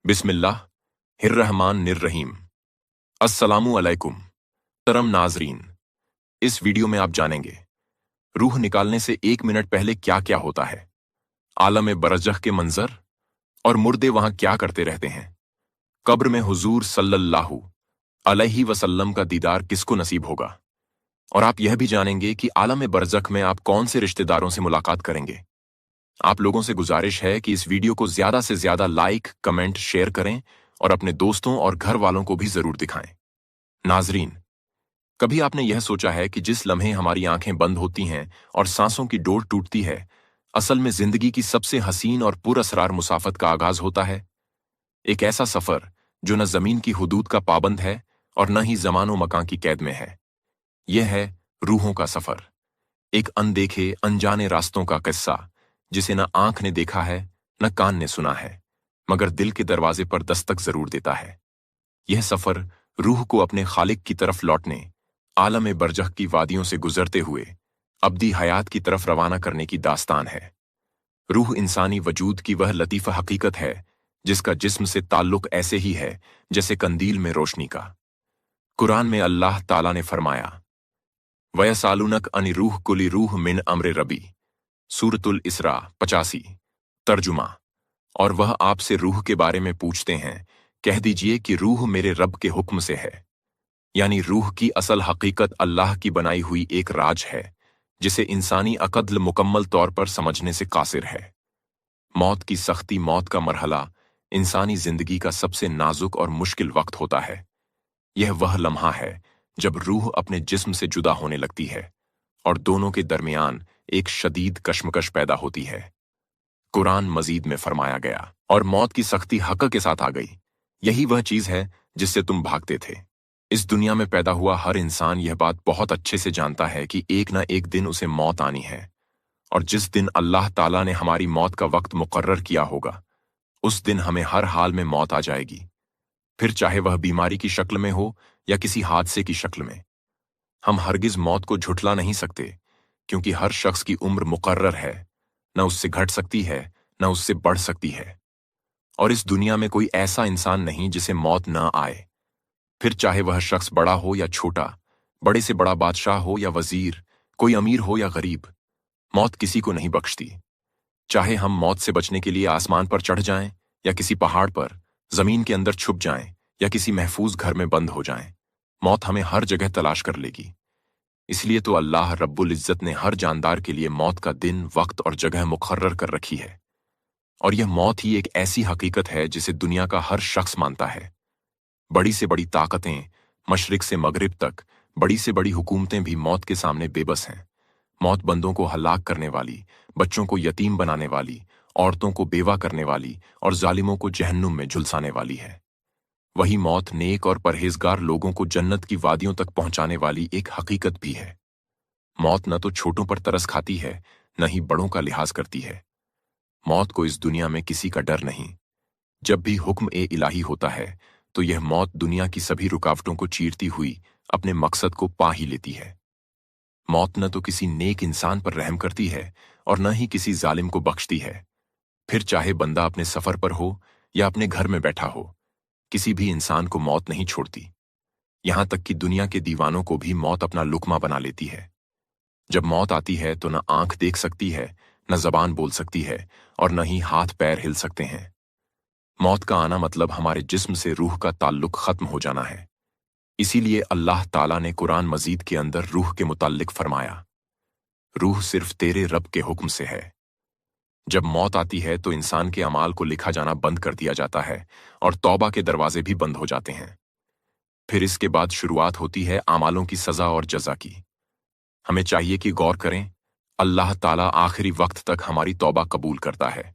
बिस्मिल्लाह हिर्रहमान निर्रहीम। अस्सलामु अलैकुम। तरम नाजरीन, इस वीडियो में आप जानेंगे रूह निकालने से 1 मिनट पहले क्या क्या होता है, आलम बरज़ख के मंजर और मुर्दे वहां क्या करते रहते हैं, कब्र में हुजूर सल्लल्लाहु अलैहि वसल्लम का दीदार किसको नसीब होगा, और आप यह भी जानेंगे कि आलम बरज़ख में आप कौन से रिश्तेदारों से मुलाकात करेंगे। आप लोगों से गुजारिश है कि इस वीडियो को ज्यादा से ज्यादा लाइक, कमेंट, शेयर करें और अपने दोस्तों और घर वालों को भी जरूर दिखाएं। नाजरीन, कभी आपने यह सोचा है कि जिस लम्हे हमारी आंखें बंद होती हैं और सांसों की डोर टूटती है, असल में जिंदगी की सबसे हसीन और पुरअसरार मुसाफत का आगाज होता है। एक ऐसा सफर जो न जमीन की हुदूद का पाबंद है और न ही जमानो मकान की कैद में है। यह है रूहों का सफर, एक अनदेखे अनजाने रास्तों का किस्सा जिसे न आंख ने देखा है न कान ने सुना है, मगर दिल के दरवाजे पर दस्तक जरूर देता है। यह सफर रूह को अपने खालिक की तरफ लौटने, आलम बरज़ख की वादियों से गुजरते हुए अब्दी हयात की तरफ रवाना करने की दास्तान है। रूह इंसानी वजूद की वह लतीफ़ हकीकत है जिसका जिस्म से ताल्लुक ऐसे ही है जैसे कंदील में रोशनी का। कुरान में अल्लाह ताला ने फरमाया, वयसालुनक अनि रूह कुली रूह मिन अम्रे रबी, सूरतुल इसरा 85। तर्जुमा, और वह आपसे रूह के बारे में पूछते हैं, कह दीजिए कि रूह मेरे रब के हुक्म से है। यानी रूह की असल हकीकत अल्लाह की बनाई हुई एक राज है जिसे इंसानी अक्ल मुकम्मल तौर पर समझने से कासिर है। मौत की सख्ती, मौत का मरहला इंसानी जिंदगी का सबसे नाजुक और मुश्किल वक्त होता है। यह वह लम्हा है जब रूह अपने जिस्म से जुदा होने लगती है और दोनों के दरमियान एक शदीद कश्मकश पैदा होती है। कुरान मजीद में फरमाया गया, और मौत की सख्ती हक के साथ आ गई। यही वह चीज है जिससे तुम भागते थे। इस दुनिया में पैदा हुआ हर इंसान यह बात बहुत अच्छे से जानता है कि एक न एक दिन उसे मौत आनी है, और जिस दिन अल्लाह ताला ने हमारी मौत का वक्त मुकर्रर किया होगा, उस दिन हमें हर हाल में मौत आ जाएगी, फिर चाहे वह बीमारी की शक्ल में हो या किसी हादसे की शक्ल में। हम हरगिज मौत को झुठला नहीं सकते, क्योंकि हर शख्स की उम्र मुकर्रर है, न उससे घट सकती है न उससे बढ़ सकती है। और इस दुनिया में कोई ऐसा इंसान नहीं जिसे मौत न आए, फिर चाहे वह शख्स बड़ा हो या छोटा, बड़े से बड़ा बादशाह हो या वजीर, कोई अमीर हो या गरीब। मौत किसी को नहीं बख्शती। चाहे हम मौत से बचने के लिए आसमान पर चढ़ जाएं या किसी पहाड़ पर, जमीन के अंदर छुप जाएं या किसी महफूज घर में बंद हो जाएं, मौत हमें हर जगह तलाश कर लेगी। इसलिए तो अल्लाह रब्बुल इज्जत ने हर जानदार के लिए मौत का दिन, वक्त और जगह मुकर्रर कर रखी है। और यह मौत ही एक ऐसी हकीकत है जिसे दुनिया का हर शख्स मानता है। बड़ी से बड़ी ताकतें, मशरिक से मगरिब तक बड़ी से बड़ी हुकूमतें भी मौत के सामने बेबस हैं। मौत बंदों को हलाक करने वाली, बच्चों को यतीम बनाने वाली, औरतों को बेवा करने वाली और जालिमों को जहन्नुम में झुलसाने वाली है। वही मौत नेक और परहेजगार लोगों को जन्नत की वादियों तक पहुंचाने वाली एक हकीकत भी है। मौत न तो छोटों पर तरस खाती है, न ही बड़ों का लिहाज करती है। मौत को इस दुनिया में किसी का डर नहीं। जब भी हुक्म ए इलाही होता है तो यह मौत दुनिया की सभी रुकावटों को चीरती हुई अपने मकसद को पा ही लेती है। मौत न तो किसी नेक इंसान पर रहम करती है और न ही किसी जालिम को बख्शती है। फिर चाहे बंदा अपने सफर पर हो या अपने घर में बैठा हो, किसी भी इंसान को मौत नहीं छोड़ती। यहां तक कि दुनिया के दीवानों को भी मौत अपना लुकमा बना लेती है। जब मौत आती है तो न आंख देख सकती है, न जबान बोल सकती है और न ही हाथ पैर हिल सकते हैं। मौत का आना मतलब हमारे जिस्म से रूह का ताल्लुक खत्म हो जाना है। इसीलिए अल्लाह ताला ने कुरान मजीद के अंदर रूह के मुताल्लिक फरमाया, रूह सिर्फ तेरे रब के हुक्म से है। जब मौत आती है तो इंसान के अमाल को लिखा जाना बंद कर दिया जाता है और तौबा के दरवाजे भी बंद हो जाते हैं। फिर इसके बाद शुरुआत होती है आमालों की सजा और जजा की। हमें चाहिए कि गौर करें, अल्लाह ताला आखिरी वक्त तक हमारी तौबा कबूल करता है।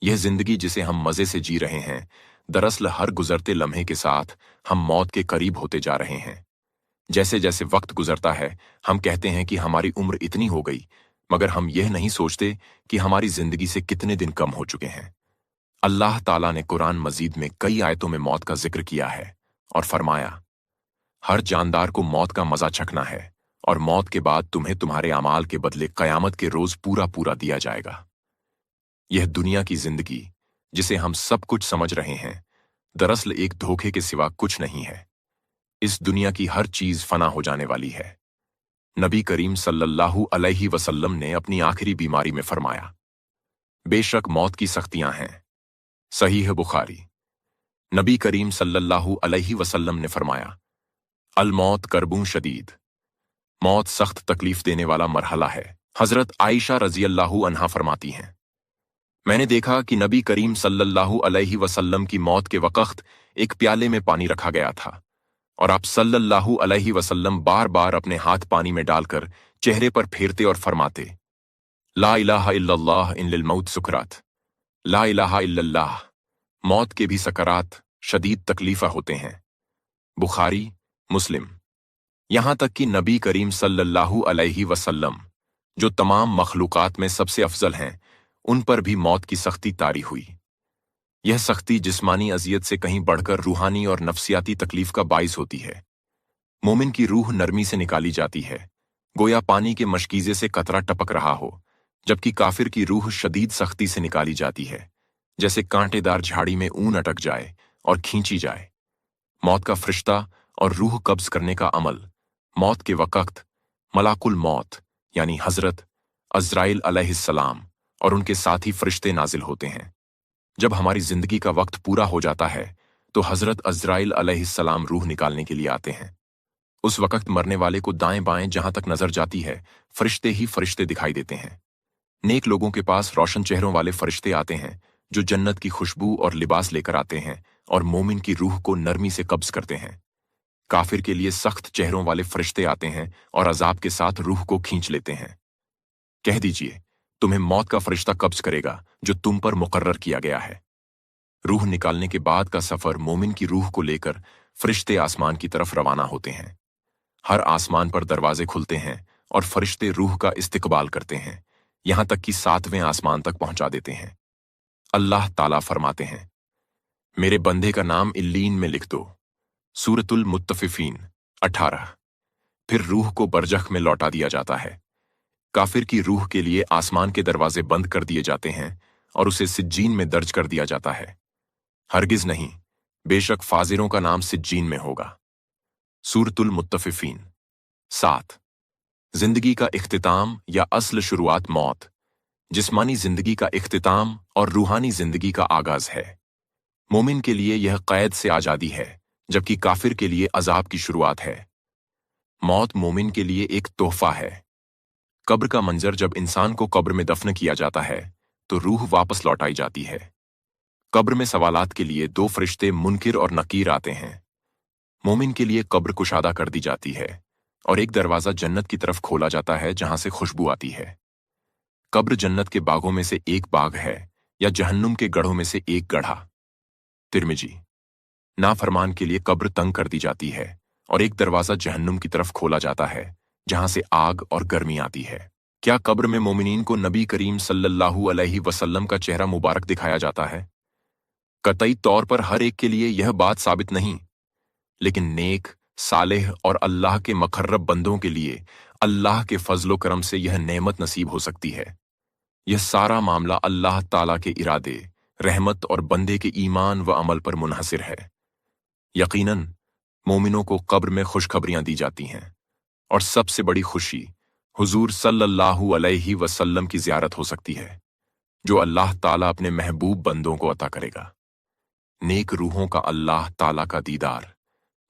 यह जिंदगी जिसे हम मजे से जी रहे हैं, दरअसल हर गुजरते लम्हे के साथ हम मौत के करीब होते जा रहे हैं। जैसे जैसे वक्त गुजरता है, हम कहते हैं कि हमारी उम्र इतनी हो गई, मगर हम यह नहीं सोचते कि हमारी जिंदगी से कितने दिन कम हो चुके हैं। अल्लाह ताला ने कुरान मजीद में कई आयतों में मौत का जिक्र किया है और फरमाया, हर जानदार को मौत का मजा चखना है और मौत के बाद तुम्हें तुम्हारे अमाल के बदले कयामत के रोज पूरा पूरा दिया जाएगा। यह दुनिया की जिंदगी, जिसे हम सब कुछ समझ रहे हैं, दरअसल एक धोखे के सिवा कुछ नहीं है। इस दुनिया की हर चीज फना हो जाने वाली है। नबी करीम सल्लल्लाहु अलैहि वसल्लम ने अपनी आखिरी बीमारी में फरमाया, बेशक मौत की सख्तियां हैं। सहीह बुखारी। नबी करीम सल्लल्लाहु अलैहि वसल्लम ने फरमाया, अल मौत करबूं शदीद, मौत सख्त तकलीफ देने वाला मरहला है। हजरत आयशा रजी अल्लाहु अन्हा फरमाती हैं, मैंने देखा कि नबी करीम सल्लल्लाहु अलैहि वसल्लम की मौत के वक्त एक प्याले में पानी रखा गया था और आप सल्लल्लाहु अलैहि वसल्लम बार बार अपने हाथ पानी में डालकर चेहरे पर फेरते और फरमाते, ला इलाहा इल्लल्लाह इन्निल मौत सुकरात, ला इलाहा इल्लल्लाह, मौत के भी सकरात शदीद तकलीफा होते हैं। बुखारी, मुस्लिम। यहां तक कि नबी करीम सल्लल्लाहु अलैहि वसल्लम, जो तमाम मखलूकात में सबसे अफजल हैं, उन पर भी मौत की सख्ती तारी हुई। यह सख्ती जिस्मानी अजियत से कहीं बढ़कर रूहानी और नफ्सियाती तकलीफ का बाइस होती है। मोमिन की रूह नरमी से निकाली जाती है, गोया पानी के मशकीजे से कतरा टपक रहा हो, जबकि काफिर की रूह शदीद सख्ती से निकाली जाती है, जैसे कांटेदार झाड़ी में ऊन अटक जाए और खींची जाए। मौत का फरिश्ता और रूह कब्ज करने का अमल, मौत के वक्त मलाकुल मौत यानी हजरत अज़राइल अलैहिस्सलाम और उनके साथी फरिश्ते नाजिल होते हैं। जब हमारी जिंदगी का वक्त पूरा हो जाता है तो हजरत अज़राइल अलैहिस्सलाम रूह निकालने के लिए आते हैं। उस वक्त मरने वाले को दाएं बाएं जहां तक नजर जाती है फरिश्ते ही फरिश्ते दिखाई देते हैं। नेक लोगों के पास रोशन चेहरों वाले फरिश्ते आते हैं जो जन्नत की खुशबू और लिबास लेकर आते हैं और मोमिन की रूह को नरमी से कब्ज करते हैं। काफिर के लिए सख्त चेहरों वाले फरिश्ते आते हैं और अजाब के साथ रूह को खींच लेते हैं। कह दीजिए, तुम्हें मौत का फरिश्ता कब्ज करेगा जो तुम पर मुकर्रर किया गया है। रूह निकालने के बाद का सफर मोमिन की रूह को लेकर फरिश्ते आसमान की तरफ रवाना होते हैं। हर आसमान पर दरवाजे खुलते हैं और फरिश्ते रूह का इस्तकबाल करते हैं, यहां तक कि 7वें आसमान तक पहुंचा देते हैं। अल्लाह ताला फरमाते हैं, मेरे बंदे का नाम इल्लीन में लिख दो। सूरतुल मुत्तफिफीन 18। फिर रूह को बरजख में लौटा दिया जाता है। काफिर की रूह के लिए आसमान के दरवाजे बंद कर दिए जाते हैं और उसे सिज्जीन में दर्ज कर दिया जाता है। हरगिज नहीं, बेशक फाजिरों का नाम सिज्जीन में होगा। सूरतुल मुत्तफिफीन 7। जिंदगी का इख्तिताम या अस्ल शुरुआत मौत, जिस्मानी जिंदगी का इख्तिताम और रूहानी जिंदगी का आगाज है। मोमिन के लिए यह कैद से आजादी है, जबकि काफिर के लिए अजाब की शुरुआत है। मौत मोमिन के लिए एक तोहफा है। कब्र का मंजर, जब इंसान को कब्र में दफन किया जाता है तो रूह वापस लौटाई जाती है। कब्र में सवालात के लिए 2 फरिश्ते मुनकिर और नकीर आते हैं। मोमिन के लिए कब्र कुशादा कर दी जाती है और एक दरवाजा जन्नत की तरफ खोला जाता है जहां से खुशबू आती है। कब्र जन्नत के बागों में से एक बाग है या जहन्नुम के गढ़ों में से एक गढ़ा। तिरमिजी। नाफरमान के लिए कब्र तंग कर दी जाती है और एक दरवाजा जहन्नुम की तरफ खोला जाता है जहां से आग और गर्मी आती है। क्या कब्र में मोमिनीन को नबी करीम सल्लल्लाहु अलैहि वसल्लम का चेहरा मुबारक दिखाया जाता है? कतई तौर पर हर एक के लिए यह बात साबित नहीं, लेकिन नेक, सालेह और अल्लाह के मखर्रब बंदों के लिए अल्लाह के फजलो करम से यह नेमत नसीब हो सकती है। यह सारा मामला अल्लाह ताला के इरादे, रहमत और बंदे के ईमान व अमल पर मुनहसिर है। यकीनन मोमिनों को कब्र में खुशखबरियां दी जाती हैं और सबसे बड़ी खुशी हुजूर सल्लल्लाहु अलैहि वसल्लम की ज़ियारत हो सकती है, जो अल्लाह ताला अपने महबूब बंदों को अता करेगा। नेक रूहों का अल्लाह ताला का दीदार।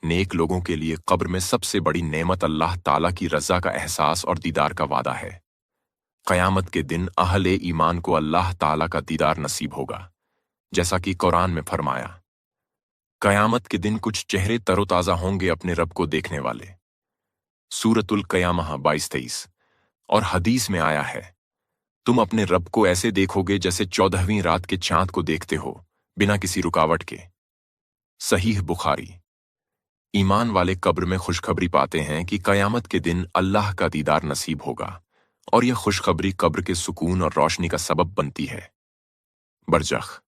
नेक लोगों के लिए कब्र में सबसे बड़ी नेमत अल्लाह ताला की रज़ा का एहसास और दीदार का वादा है। क़यामत के दिन अहले ईमान को अल्लाह ताला का दीदार नसीब होगा, जैसा कि कुरान में फरमाया, क़यामत के दिन कुछ चेहरे तरोताज़ा होंगे अपने रब को देखने वाले। सूरतुल क़यामह 22-23। और हदीस में आया है, तुम अपने रब को ऐसे देखोगे जैसे 14वीं रात के चांद को देखते हो, बिना किसी रुकावट के। सहीह बुखारी। ईमान वाले कब्र में खुशखबरी पाते हैं कि क़यामत के दिन अल्लाह का दीदार नसीब होगा और यह खुशखबरी कब्र के सुकून और रोशनी का सबब बनती है। बरज़ख।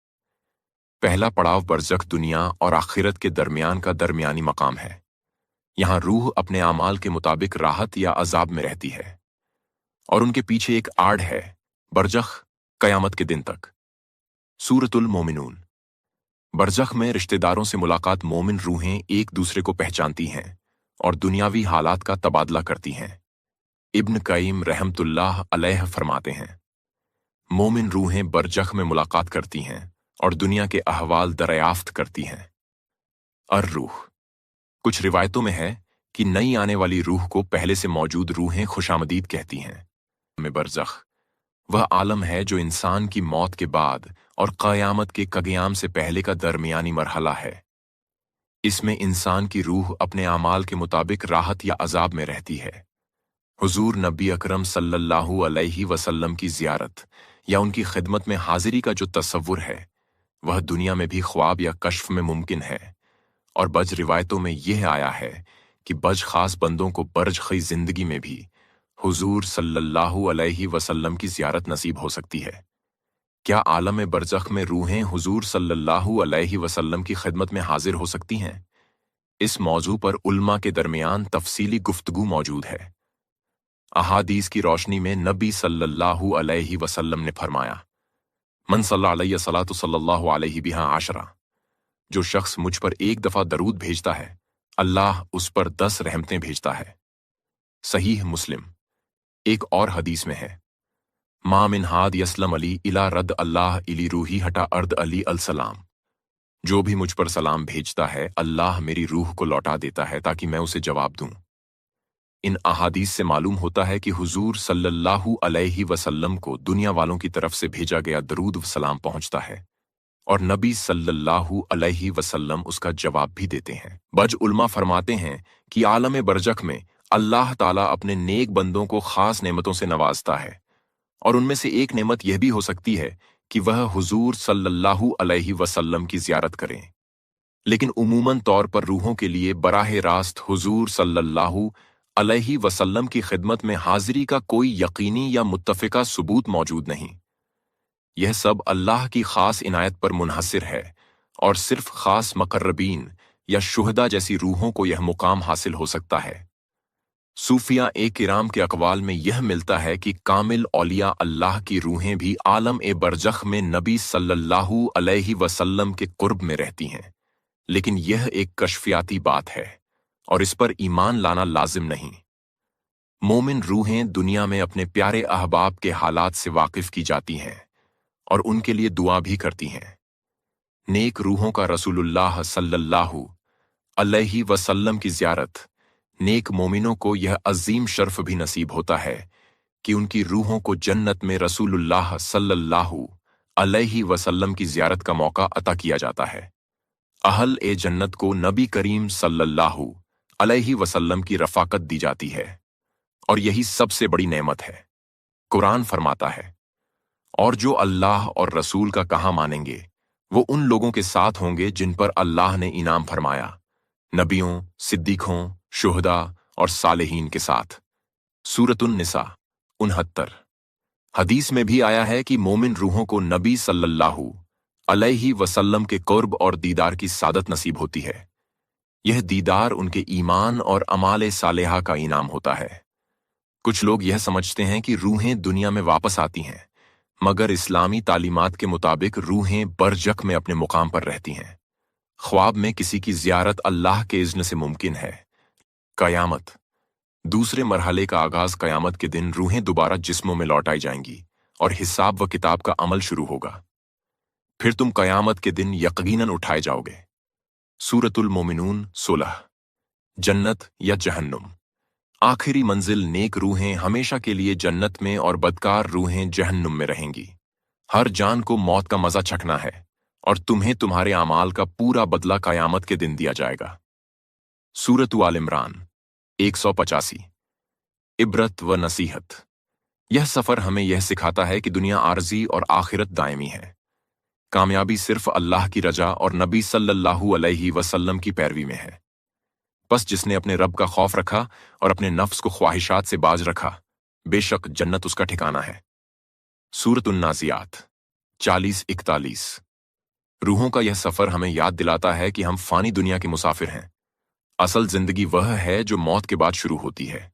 पहला पड़ाव बरज़ख दुनिया और आखिरत के दरमियान का दरमियानी मकाम है। यहाँ रूह अपने आमाल के मुताबिक राहत या अजाब में रहती है और उनके पीछे एक आड़ है, बरज़ख, क़यामत के दिन तक। सूरतुल मोमिनून। बरज़ख में रिश्तेदारों से मुलाकात मोमिन रूहें एक दूसरे को पहचानती हैं और दुनियावी हालात का तबादला करती हैं। इब्न कय्यिम रहमतुल्लाह अलैह फरमाते हैं, मोमिन रूहें बरज़ख में मुलाकात करती हैं और दुनिया के अहवाल दरियाफ्त करती हैं। रूह, कुछ रिवायतों में है कि नई आने वाली रूह को पहले से मौजूद रूहें खुशामदीद कहती हैं। में बरज़ख वह आलम है जो इंसान की मौत के बाद और क़यामत के क़याम से पहले का दरमियानी मरहला है। इसमें इंसान की रूह अपने आमाल के मुताबिक राहत या अजाब में रहती है। हुजूर नबी अकरम सल्लल्लाहु अलैहि वसल्लम की ज़ियारत या उनकी खिदमत में हाजिरी का जो तसव्वुर है वह दुनिया में भी ख्वाब या कश्फ में मुमकिन है, और बज रिवायतों में यह आया है कि बज खास बंदों को बरज़खी ज़िंदगी में भी हुजूर सल्लल्लाहु अलैहि वसल्लम की ज़ियारत नसीब हो सकती है। क्या आलम बरज़ख में रूहें हुजूर सल्लल्लाहु अलैहि वसल्लम की खिदमत में हाजिर हो सकती हैं? इस मौजू पर उल्मा के दरमियान तफसीली गुफ्तगू मौजूद है। अहादीस की रोशनी में नबी सल्लल्लाहु अलैहि वसल्लम ने फरमाया, मन सल्ला अलैहि सलातु सल्लल्लाहु अलैहि बिहा आशरा, जो शख्स मुझ पर एक दफा दरूद भेजता है अल्लाह उस पर 10 रहमतें भेजता है। सहीह मुस्लिम। एक और हदीस में है, मा मिन हाद यसलम अली इला रद अल्लाह इली रूही हटा अर्द अली अलसलाम, जो भी मुझ पर सलाम भेजता है अल्लाह मेरी रूह को लौटा देता है ताकि मैं उसे जवाब दूं। इन अहादीस से मालूम होता है कि हुजूर सल्लल्लाहु अलैहि वसल्लम को दुनिया वालों की तरफ से भेजा गया दरूद व सलाम पहुंचता है और नबी सल्लल्लाहु अलैहि वसल्लम उसका जवाब भी देते हैं। बज उल्मा फरमाते हैं कि आलम बरज़ख में अल्लाह ताला अपने नेक बंदों को खास नेमतों से नवाजता है, और उनमें से एक नेमत यह भी हो सकती है कि वह हुजूर सल्लल्लाहु अलैहि वसल्लम की ज़ियारत करें। लेकिन उमूमन तौर पर रूहों के लिए बराह रास्त हुजूर सल्लल्लाहु अलैहि वसल्लम की खिदमत में हाजिरी का कोई यकीनी या मुत्तफ़िका सबूत मौजूद नहीं। यह सब अल्लाह की खास इनायत पर मुनहसिर है और सिर्फ खास मकर्रबीन या शुहदा जैसी रूहों को यह मुकाम हासिल हो सकता है। सूफिया किराम के अक़वाल में यह मिलता है कि कामिल औलिया अल्लाह की रूहें भी आलम बरज़ख में नबी सल्लल्लाहु अलैहि वसल्लम के कुर्ब में रहती हैं, लेकिन यह एक कशफियाती बात है और इस पर ईमान लाना लाजिम नहीं। मोमिन रूहें दुनिया में अपने प्यारे अहबाब के हालात से वाकिफ की जाती हैं और उनके लिए दुआ भी करती हैं। नेक रूहों का रसूलुल्लाह सल्लल्लाहु अलैहि वसल्लम की ज़ियारत नेक मोमिनों को यह अजीम शर्फ भी नसीब होता है कि उनकी रूहों को जन्नत में रसूलुल्लाह सल्लल्लाहु अलैहि वसल्लम की ज़ियारत का मौका अता किया जाता है। अहल जन्नत को नबी करीम सल्लल्लाहु अलैहि वसल्लम की रफ़ाकत दी जाती है और यही सबसे बड़ी नेमत है। कुरान फरमाता है, और जो अल्लाह और रसूल का कहा मानेंगे वो उन लोगों के साथ होंगे जिन पर अल्लाह ने इनाम फरमाया, नबियों, सिद्दीकों, शुहदा और सालेहीन के साथ। सूरतुन निसा 69। हदीस में भी आया है कि मोमिन रूहों को नबी सल्लल्लाहु अलैहि वसल्लम के कुर्ब और दीदार की सादत नसीब होती है। यह दीदार उनके ईमान और अमाल सालेहा का इनाम होता है। कुछ लोग यह समझते हैं कि रूहें दुनिया में वापस आती हैं, मगर इस्लामी तालीमात के मुताबिक रूहें बरज़ख में अपने मुकाम पर रहती हैं। ख्वाब में किसी की ज़ियारत अल्लाह के इज़्न से मुमकिन है। क़यामत, दूसरे मरहले का आगाज़ क़यामत के दिन रूहें दोबारा जिस्मों में लौटाई जाएंगी और हिसाब व किताब का अमल शुरू होगा। फिर तुम क़यामत के दिन यकीनन उठाए जाओगे। सूरतुल मोमिनून 16। जन्नत या जहन्नुम। आखिरी मंजिल नेक रूहें हमेशा के लिए जन्नत में और बदकार रूहें जहन्नुम में रहेंगी। हर जान को मौत का मजा चखना है और तुम्हें तुम्हारे अमाल का पूरा बदला क़यामत के दिन दिया जाएगा। सूरत आल इमरान 185। इबरत व नसीहत। यह सफ़र हमें यह सिखाता है कि दुनिया आर्जी और आखिरत दायमी है। कामयाबी सिर्फ अल्लाह की रजा और नबी सल्लल्लाहु अलैहि वसल्लम की पैरवी में है। बस जिसने अपने रब का खौफ रखा और अपने नफ्स को ख्वाहिशात से बाज रखा, बेशक जन्नत उसका ठिकाना है। सूरत उन्नाज़ियात 40-41। रूहों का यह सफ़र हमें याद दिलाता है कि हम फ़ानी दुनिया के मुसाफिर हैं। असल ज़िंदगी वह है जो मौत के बाद शुरू होती है।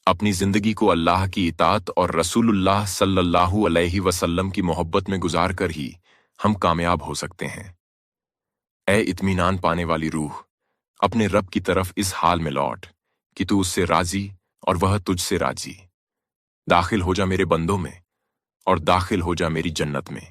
अपनी ज़िंदगी को अल्लाह की इताअत और रसूलुल्लाह सल्लल्लाहु अलैहि वसल्लम की मोहब्बत में गुजार कर ही हम कामयाब हो सकते हैं। اے اطمینان پانے والی روح، اپنے رب کی طرف اس حال میں لوٹ کہ تو اس سے راضی اور وہ تجھ سے راضی۔ داخل ہو جا میرے بندوں میں اور داخل ہو جا میری جنت میں۔